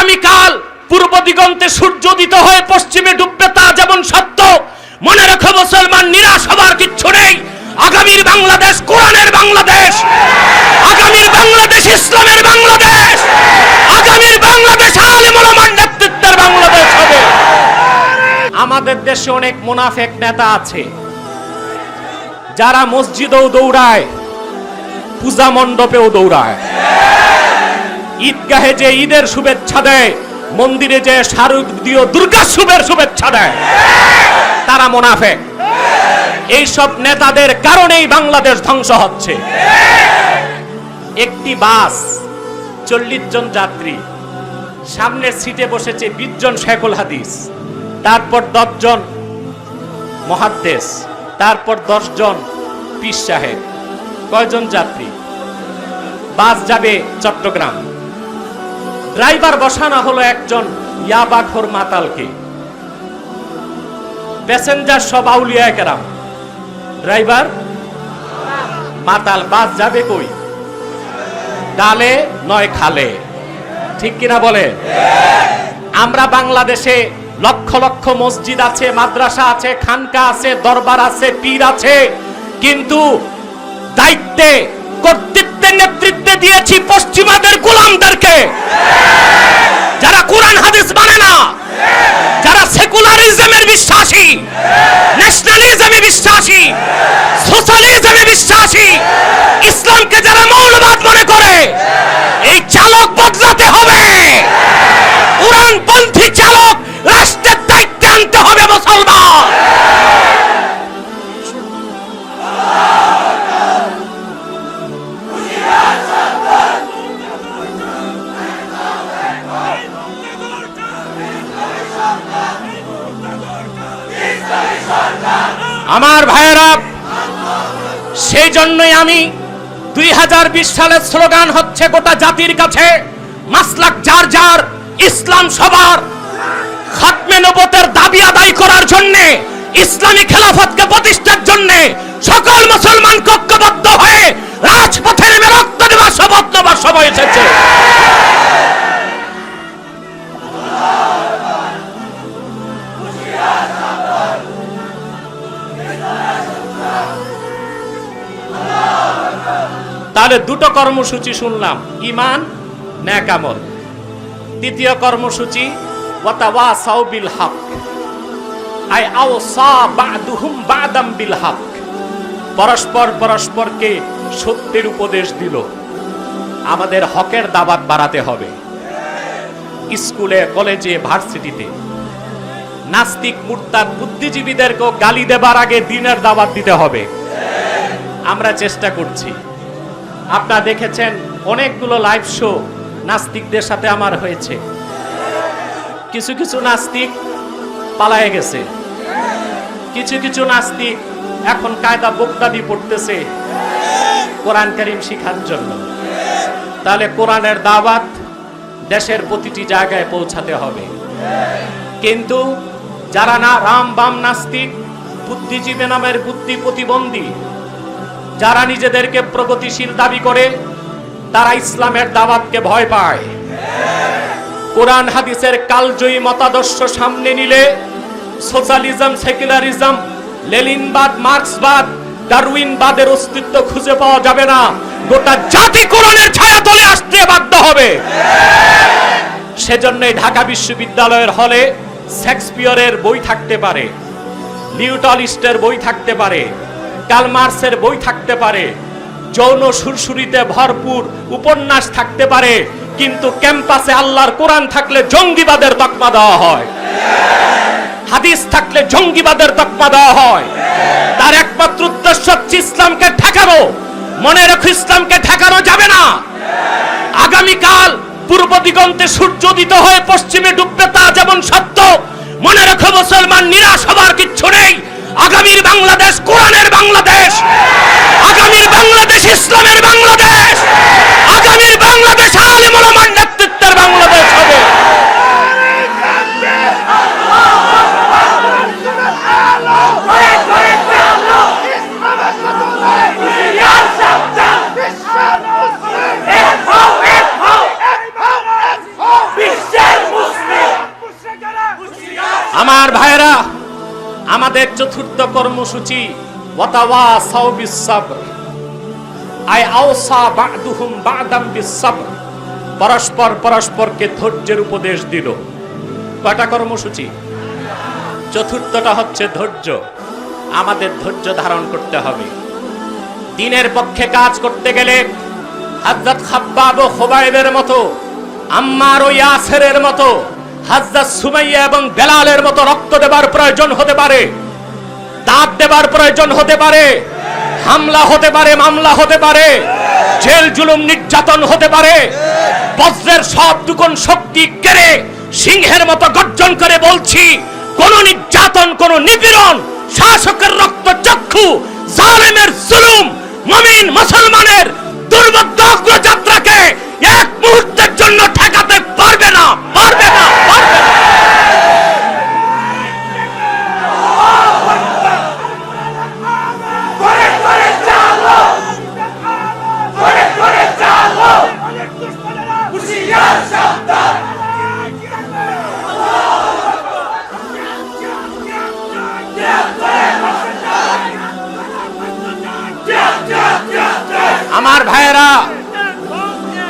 আগামীকাল পূর্ব দিগন্তে সূর্য উদিত হয়ে পশ্চিমে ডুববে তা যেমন সত্য, মনে রেখো মুসলমান, নিরাশ হবার কিচ্ছু নেই। আগামীর বাংলাদেশ কোরআনের বাংলাদেশ, আগামীর বাংলাদেশ ইসলামের বাংলাদেশ, আগামীর বাংলাদেশ আলেম ওলামার নেতৃত্বের বাংলাদেশ হবে। আমাদের দেশে অনেক মুনাফিক নেতা আছে যারা মসজিদেও দৌড়ায়, পূজা মণ্ডপেও দৌড়ায়, ঈদগাহে যে ঈদের শুভেচ্ছা দেয়, মন্দিরে যে শারদীয় দুর্গা শুভের শুভেচ্ছা দেয়, তারা মুনাফিক। এইসব নেতাদের কারণেই বাংলাদেশ ধ্বংস হচ্ছে। একটি বাস 40 জন যাত্রী, সামনের সিটে বসেছে 20 জন শেখুল হাদিস, তারপর 10 জন মুহাদ্দিস, তারপর 10 জন পীর সাহেব। কয়জন যাত্রী? বাস যাবে চট্টগ্রাম। ড্রাইভার বসানো হলো একজন ইয়াবাখোর মাতালকে, প্যাসেঞ্জার সব আউলিয়া কেরাম, ড্রাইভার মাতাল। বাস যাবে কই? ডালে নয় খালে, ঠিক কিনা বলে? আমরা বাংলাদেশে লক্ষ লক্ষ মসজিদ আছে, মাদ্রাসা আছে, খানকা আছে, দরবার আছে, পীর আছে, কিন্তু দায়িত্বে কর্তৃত্বে নেতৃত্বে দিয়েছি পশ্চিমাদের গোলামদেরকে, যারা কোরআন হাদিস মানে না, যারা সেকুলারিজমের বিশ্বাসী, ন্যাশনালিজমে বিশ্বাসী, সোশ্যালিজমে বিশ্বাসী, ইসলামকে যারা মৌলবাদ মনে করে। এই চালক বদলাতে হবে, কোরআনপন্থী চালক রাষ্ট্রের দায়িত্বে আনতে হবে মুসলমান। আমার ভাইয়েরা, সেই জন্যই আমি 2020 সালের স্লোগান হচ্ছে গোটা জাতির কাছে, মাসলাক যার যার, ইসলাম সবার, খাতমে নবুয়তের দাবি আদায় করার জন্য, ইসলামী খেলাফতকে প্রতিষ্ঠার জন্য সকল মুসলমান ঐক্যবদ্ধ হয়ে রাজপথে নেমে রক্ত দেওয়ার শপথ নেওয়ার সময় এসেছে। তাহলে দুটো কর্মসূচি শুনলাম, ঈমান, নেক আমল। দ্বিতীয় কর্মসূচি ওয়াতাওয়াসাউ বিল হক, আই আওসা বা'দুহুম বা'দাম বিল হক, পরস্পর পরস্পরকে সত্যের উপদেশ দিল। আমাদের হকের দাওয়াত বাড়াতে হবে। স্কুলে, কলেজে, ভার্সিটিতে নাস্তিক মুরতাদ বুদ্ধিজীবীদেরকে গালি দেবার আগে দ্বীনের দাওয়াত দিতে হবে। আমরা চেষ্টা করছি। আপনারা দেখেছেন অনেকগুলো লাইভ শো নাস্তিকদের সাথে আমার হয়েছে। কিছু কিছু নাস্তিক পালায়ে গেছে, কিছু কিছু নাস্তিক এখন কায়দা বক্তাদি পড়তেছে কোরআন কারীম শিখার জন্য। তাহলে কোরআনের দাওয়াত দেশের প্রতিটি জায়গায় পৌঁছাতে হবে। কিন্তু যারা না রাম বাম নাস্তিক, বুদ্ধিজীবী নামের বুদ্ধি প্রতিবন্ধী, যারা নিজেদেরকে প্রগতিশীল দাবি করে, তারা ইসলামের দাওয়াতকে ভয় পায়। কোরআন হাদিসের কালজয়ী মতাদর্শ সামনে নিলে সোশ্যালিজম, সেকুলারিজম, লেনিনবাদ, মার্ক্সবাদ, ডারউইনবাদের অস্তিত্ব খুঁজে পাওয়া যাবে না। গোটা জাতি কোরআনের ছায়াতলে আসতে বাধ্য হবে। সেজন্যই ঢাকা বিশ্ববিদ্যালয়ের হলে শেক্সপিয়রের বই থাকতে পারে, লিউটলিস্টের বই থাকতে পারে, কার্ল মার্ক্সের বই থাকতে পারে, যৌন সুরসুরিতে ভরপুর উপন্যাস থাকতে পারে, কিন্তু ক্যাম্পাসে আল্লাহর কোরআন থাকলে জঙ্গিবাদের তকমা দেওয়া হয়, হাদিস থাকলে জঙ্গিবাদের তকমা দেওয়া হয়। তার একমাত্র উদ্দেশ্য হচ্ছে ইসলামকে ঠেকানো। মনে রেখো, ইসলামকে ঠেকানো যাবে না। আগামীকাল পূর্ব দিগন্তে সূর্য উদিত হয়ে পশ্চিমে ডুববে তা যেমন সত্য, মনে রেখো মুসলমান, নিরাশ হবার কিচ্ছু নেই। আগামীর বাংলাদেশ কোরআনের বাংলাদেশ, আগামীর বাংলাদেশ ইসলামের বাংলাদেশ, আগামীর বাংলাদেশ আলেম ওলামার নেতৃত্বের বাংলাদেশ হবে। বিশ্বের আমার ভাইরা, আমাদের চতুর্থ কর্মসূচি ওয়াতাওয়াসাউ বিস-সাবর, আই আওসা বা'দুহুম বা'দাম বিস-সাবর, পরস্পর পরস্পরকে ধৈর্যের উপদেশ দিল। কয়টা কর্মসূচি? চতুর্থটা হচ্ছে ধৈর্য। আমাদের ধৈর্য ধারণ করতে হবে। দ্বীনের পক্ষে কাজ করতে গেলে হযরত খাব্বাব ও খুবাইবের মতো, আম্মার ও ইয়াসেরের মতো, হযরত সুমাইয়া এবং বেলালের মতো রক্ত দেবার প্রয়োজন হতে পারে, দাঁত দেবার প্রয়োজন হতে পারে, হামলা হতে পারে, মামলা হতে পারে, জেল জুলুম নির্যাতন হতে পারে। বজ্রের সব দুগুণ শক্তি কেড়ে সিংহের মতো গর্জন করে বলছি, কোন নির্যাতন, কোন নিপীড়ন, শাসকের রক্ত চক্ষু, জালেমের জুলুম মুমিন মুসলমানের দুর্বোধ্য অগ্রযাত্রাকে এক মুহূর্তের জন্য ঠেকাতে পারবে না, পারবে না, পারবে না।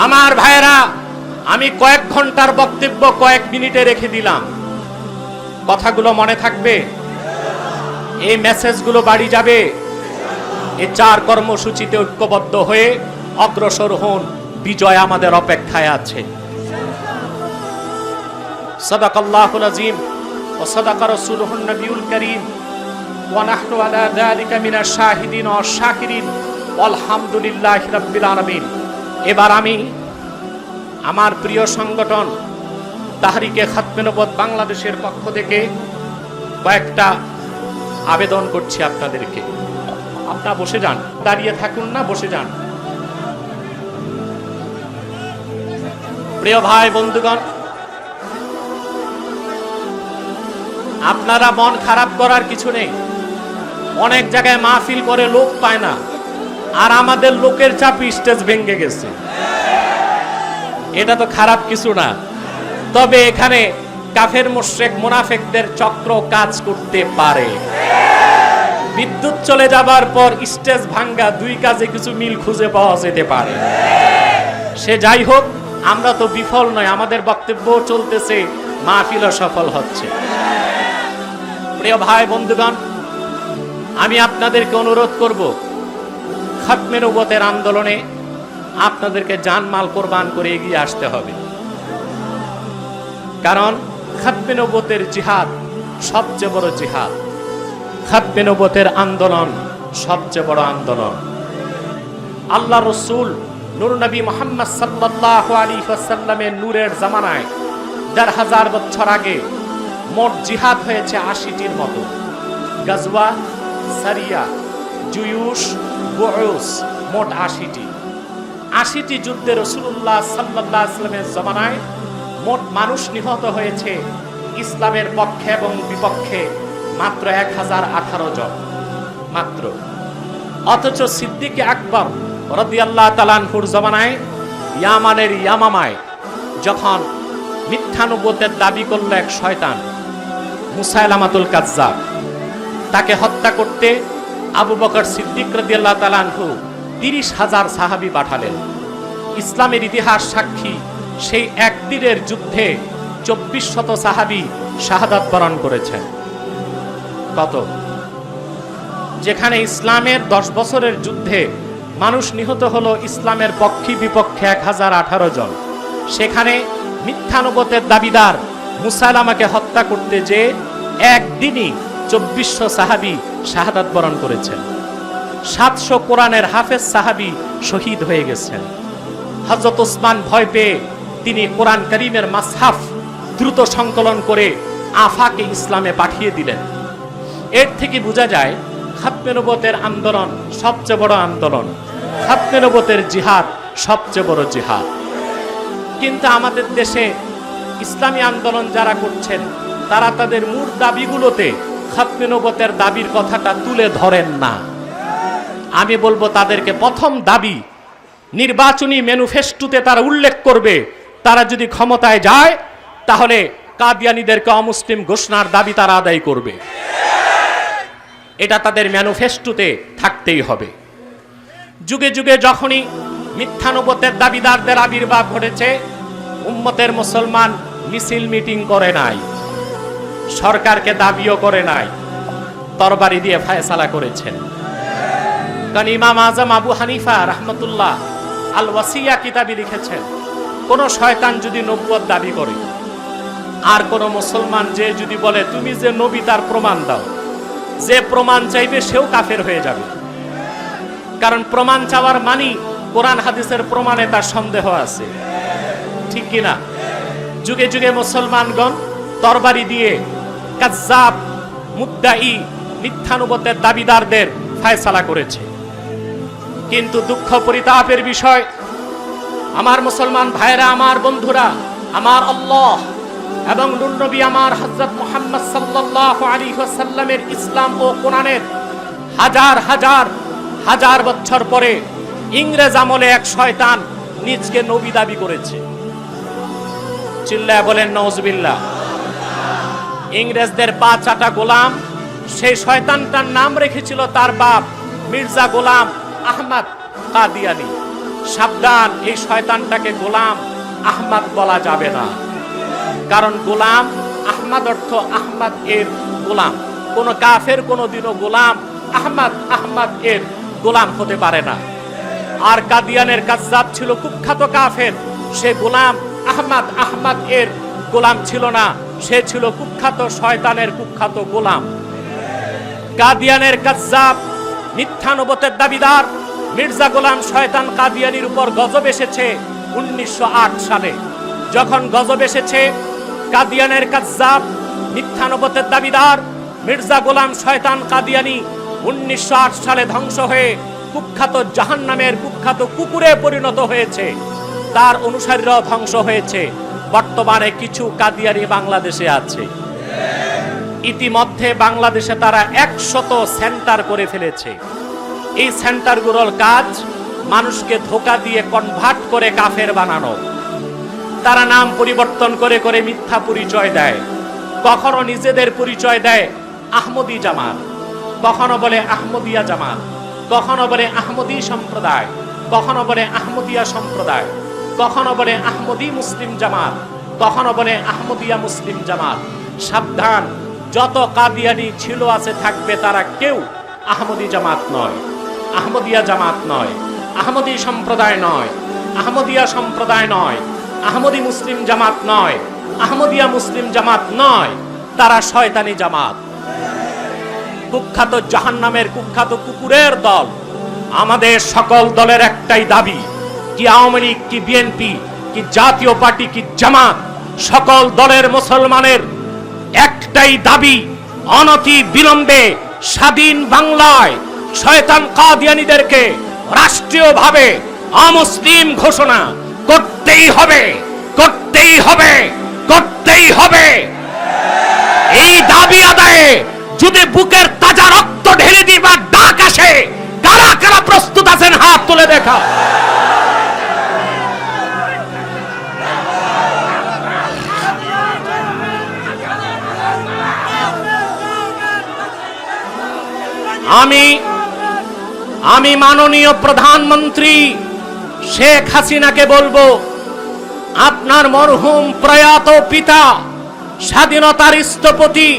আমার ভাইয়েরা, আমি কয়েক ঘন্টার বক্তব্য কয়েক মিনিটে রেখে দিলাম। কথাগুলো মনে থাকবে? এই মেসেজগুলো বাড়ি যাবে? এই 4 কর্মসূচিতে ঐক্যবদ্ধ হয়ে অগ্রসর হন। বিজয় আমাদের অপেক্ষায় আছে। সাদাকাল্লাহুল আযীম ওয়া সাদাকা রাসূলুহুন নবিয়ুল কারীম ওয়া নাহনু আলা যালিকা মিনাশ শাহিদিন ওয়াশ শাকিরিন আলহামদুলিল্লাহি রাব্বিল আলামিন। এবার আমি আমার প্রিয় সংগঠন তাহরিকে খাতমে নবুয়ত বাংলাদেশের পক্ষ থেকে কয়েকটা আবেদন করছি আপনাদেরকে। আপনারা বসে যান, দাঁড়িয়ে থাকুন না, বসে যান। প্রিয় ভাই বন্ধুগণ, আপনারা মন খারাপ করার কিছু নেই। অনেক জায়গায় মাহফিল করে লোক পায় না, আর আমাদের লোকের চাপে স্টেজ ভেঙে গেছে। এটা তো খারাপ কিছু না। তবে এখানে কাফের মুশরিক মুনাফিকদের চক্র কাজ করতে পারে। বিদ্যুৎ চলে যাবার পর স্টেজ ভাঙ্গা, 2 কাজে কিছু মিল খুঁজে পাওয়া যেতে পারে। সে যাই হোক, আমরা তো বিফল নয়, আমাদের বক্তব্য চলতেছে, মাহফিলও সফল হচ্ছে। প্রিয় ভাই বন্ধুগণ, আমি আপনাদেরকে অনুরোধ করব, খাতমে নবুয়তের আন্দোলনে আপনাদেরকে জানমাল কোরবান করে এগিয়ে আসতে হবে। কারণ খাতমে নবুয়তের জিহাদ সবচেয়ে বড় জিহাদ। খাতমে নবুয়তের আন্দোলন সবচেয়ে বড় আন্দোলন। আল্লাহ রাসূল নূর নবী মুহাম্মদ সাল্লাল্লাহু আলাইহি ওয়াসাল্লামের নূরের জামানায় ১৫০০ বছর আগে মোট জিহাদ হয়েছে ৮০টির মতো। গাজওয়া, সারিয়া, জুয়ুশ, বুউস, মোট ৮০টি। ৮০টি যুদ্ধে রাসূলুল্লাহ সাল্লাল্লাহু আলাইহি ওয়াসাল্লামের জামানায় মোট মানুষ নিহত হয়েছে ইসলামের পক্ষে এবং বিপক্ষে মাত্র ১০১৮ জন মাত্র। অথচ সিদ্দিক আকবর রাদিয়াল্লাহু তাআলা আনহুর জামানায় ইয়ামানের ইয়ামামায় যখন মিথ্যা নবুয়তের দাবি করল এক শয়তান মুসাইলামাতুল কাজ্জাব, তাকে হত্যা করতে আবু বকর সিদ্দিক রাদিয়াল্লাহু তাআলা আনহু ৩০,০০০ সাহাবী পাঠালেন। ইসলামের ইতিহাস সাক্ষী, সেই একদিনের যুদ্ধে ২৪০০ সাহাবী শাহাদাত বরণ করেছেন। কত? যেখানে ইসলামের ১০ বছরের যুদ্ধে মানুষ নিহত হলো ইসলামের পক্ষে বিপক্ষে ১০১৮ জন, সেখানে মিথ্যা নবুয়তের দাবিদার মুসাইলামাকে হত্যা করতে যে একদিনই ২৪০০ সাহাবী শাহাদাত বরণ করেছেন। ৭০০ কোরআনের হাফেজ সাহাবী শহীদ হয়ে গেছেন। হযরত ওসমান ভয় পেয়ে তিনি কোরআন কারীমের মাসহাফ দ্রুত সংকলন করে আফাকে ইসলামে পাঠিয়ে দিলেন। এর থেকে বোঝা যায় খাতমে নবুয়তের আন্দোলন সবচেয়ে বড় আন্দোলন, খাতমে নবুয়তের জিহাদ সবচেয়ে বড় জিহাদ। কিন্তু আমাদের দেশে ইসলামী আন্দোলন যারা করছেন, তারা তাদের মূল দাবিগুলোতে খাতমে নবুয়তের দাবির কথাটা তুলে ধরেন না। আমি বলবো তাদেরকে প্রথম দাবি নির্বাচনী ম্যানিফেস্টোতে তারা উল্লেখ করবে, তারা যদি ক্ষমতায় যায় তাহলে কাদিয়ানীদেরকে অমুসলিম ঘোষণার দাবি তারা আদায় করবে। এটা তাদের ম্যানিফেস্টোতে থাকতেই হবে। যুগে যুগে যখনই মিথ্যা নবুয়তের দাবিদারদের আবির্ভাব ঘটেছে, উম্মতের মুসলমান মিছিল মিটিং করে নাই, সরকারকে দাবিও করে নাই, তরবারি দিয়ে ফায়সালা করেছেন। কারণ ইমাম আজম আবু হানিফা রাহমাতুল্লাহ আল ওয়াসিয়া কিতাবে লিখেছেন, কোন শয়তান যদি নবুয়ত দাবি করে আর কোন মুসলমান যে যদি বলে তুমি যে নবী তার প্রমাণ দাও, যে প্রমাণ চাইবে সেও কাফের হয়ে যাবে। কারণ প্রমাণ চাওয়ার মানি কোরআন হাদিসের প্রমাণে তার সন্দেহ আছে, ঠিক কিনা? যুগে যুগে মুসলমানগণ তরবারি দিয়ে কাজ্জাব, মুদ্দাই, মিথ্যানুবতের দাবিদারদের ফায়সালা করেছে। কিন্তু দুঃখ পরিতাপের বিষয়, আমার মুসলমান ভাইরা, আমার বন্ধুরা, আমার আল্লাহ এবং নূর নবী আমার হযরত মুহাম্মদ সাল্লাল্লাহু আলাইহি ওয়াসাল্লামের ইসলাম ও কোরআনের হাজার হাজার হাজার বছর পরে ইংরেজ আমলে এক শয়তান নিজকে নবী দাবি করেছে। চিল্লায় বলেন নাউজুবিল্লাহ। ইংরেজদের পা চাটা গোলাম, সেই শয়তানটার নাম রেখেছিল তার বাপ মির্জা গোলাম আহমদ কাদিয়ানী। সাবধান, এই শয়তানটাকে গোলাম আহমদ বলা যাবে না, কারণ গোলাম আহমদ অর্থ আহমদ এর গোলাম। কোন কাফের কোনদিনও গোলাম আহমদ এর গোলাম হতে পারে না। আর কাদিয়ানের কাজ্জাব ছিল কুখ্যাত কাফের, সে গোলাম আহমদ এর গোলাম ছিল না, সে ছিল কুখ্যাত শয়তানের কুখ্যাত গোলাম। কাদিয়ানের কাজ্জাব, মিথ্যা নবুয়তের দাবিদার মির্জা গোলাম শয়তান কাদিয়ানির উপর গজব এসেছে 1908 সালে। যখন গজব এসেছে, কাদিয়ানের কাজ্জাব, মিথ্যা নবুয়তের দাবিদার মির্জা গোলাম শয়তান কাদিয়ানি 1908 সালে ধ্বংস হয়ে কুখ্যাত জাহান্নামের কুখ্যাত কুকুরে পরিণত হয়েছে। তার অনুসারীরাও ধ্বংস হয়েছে। বর্তমানে কিছু কাদিয়ানি বাংলাদেশে আছে। ইতিমধ্যে বাংলাদেশে তারা 100 সেন্টার করে ফেলেছে। এই সেন্টারগুলোর কাজ মানুষকে ধোঁকা দিয়ে কনভার্ট করে কাফের বানানো। তারা নাম পরিবর্তন করে করে মিথ্যা পরিচয় দেয়। কখনো নিজেদের পরিচয় দেয় আহমদী জামাত, কখনো বলে আহমদিয়া জামাত, কখনো বলে আহমদী সম্প্রদায়, কখনো বলে আহমদিয়া সম্প্রদায়, কখনো বলে আহমদী মুসলিম জামাত, কখনো বলে আহমদিয়া মুসলিম জামাত। সাবধান, যত কাদিয়ানি ছিল আছে থাকবে, তারা কেউ আহমদী জামাত নয়, আহমদিয়া জামাত নয়, আহমদী সম্প্রদায় নয়, আহমদিয়া সম্প্রদায় নয়, আহমদী মুসলিম জামাত নয়, আহমদিয়া মুসলিম জামাত নয়, তারা শয়তানি জামাত, কুখ্যাত জাহান্নামের কুখ্যাত কুকুরের দল। আমাদের সকল দলের একটাই দাবি, কি আওয়ামী লীগ, কি বিএনপি, কি জাতীয় পার্টি, কি জামাত, সকল দলের মুসলমানের একটাই দাবি, অনতি বিলম্বে স্বাধীন বাংলায় শয়তান কাদিয়ানীদেরকে রাষ্ট্রীয়ভাবে অমুসলিম ঘোষণা করতেই হবে, করতেই হবে, করতেই হবে। এই দাবি আদায়ে যদি বুকের তাজা রক্ত ঢেলে দিবার ডাক আসে, কারা কারা প্রস্তুত আছেন হাত তুলে দেখা। আমি মাননীয় প্রধানমন্ত্রী শেখ হাসিনাকে বলবো, আপনার মরহুম প্রয়াত পিতা স্বাধীনতার স্থপতি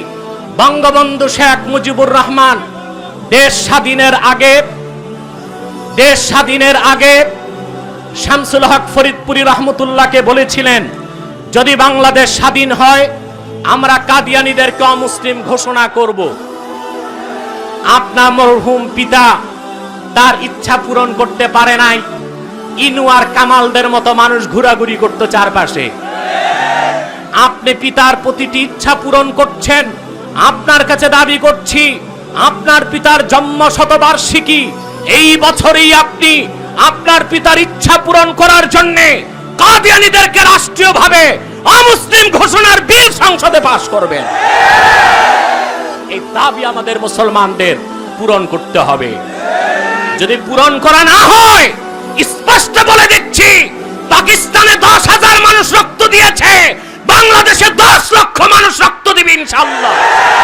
বঙ্গবন্ধু শেখ মুজিবুর রহমান দেশ স্বাধীনের আগে শামসুল হক ফরিদপুরি রহমতুল্লাহকে বলেছিলেন, যদি বাংলাদেশ স্বাধীন হয় আমরা কাদিয়ানীদেরকে অমুসলিম ঘোষণা করব। আপনার মরহুম পিতা তার ইচ্ছা পূরণ করতে পারে নাই। ইনু আর কামালদের মতো মানুষ ঘোরাঘুরি করতে চারপাশে। আপনি পিতার প্রতিটি ইচ্ছা পূরণ করছেন। আপনার কাছে দাবি করছি, আপনার পিতার জন্ম শতবার্ষিকী এই বছরেই আপনি আপনার পিতার ইচ্ছা পূরণ করার জন্য কাদিয়ানীদেরকে রাষ্ট্রীয়ভাবে অমুসলিম ঘোষণার বিল সংসদে পাস করবেন। এই দাবি আমাদের মুসলমানদের পূরণ করতে হবে। যদি পূরণ করা না হয়, স্পষ্ট বলে দিচ্ছি, পাকিস্তানে 10,000 মানুষ রক্ত দিয়েছে, বাংলাদেশে 10 লক্ষ ইনশাআল্লাহ।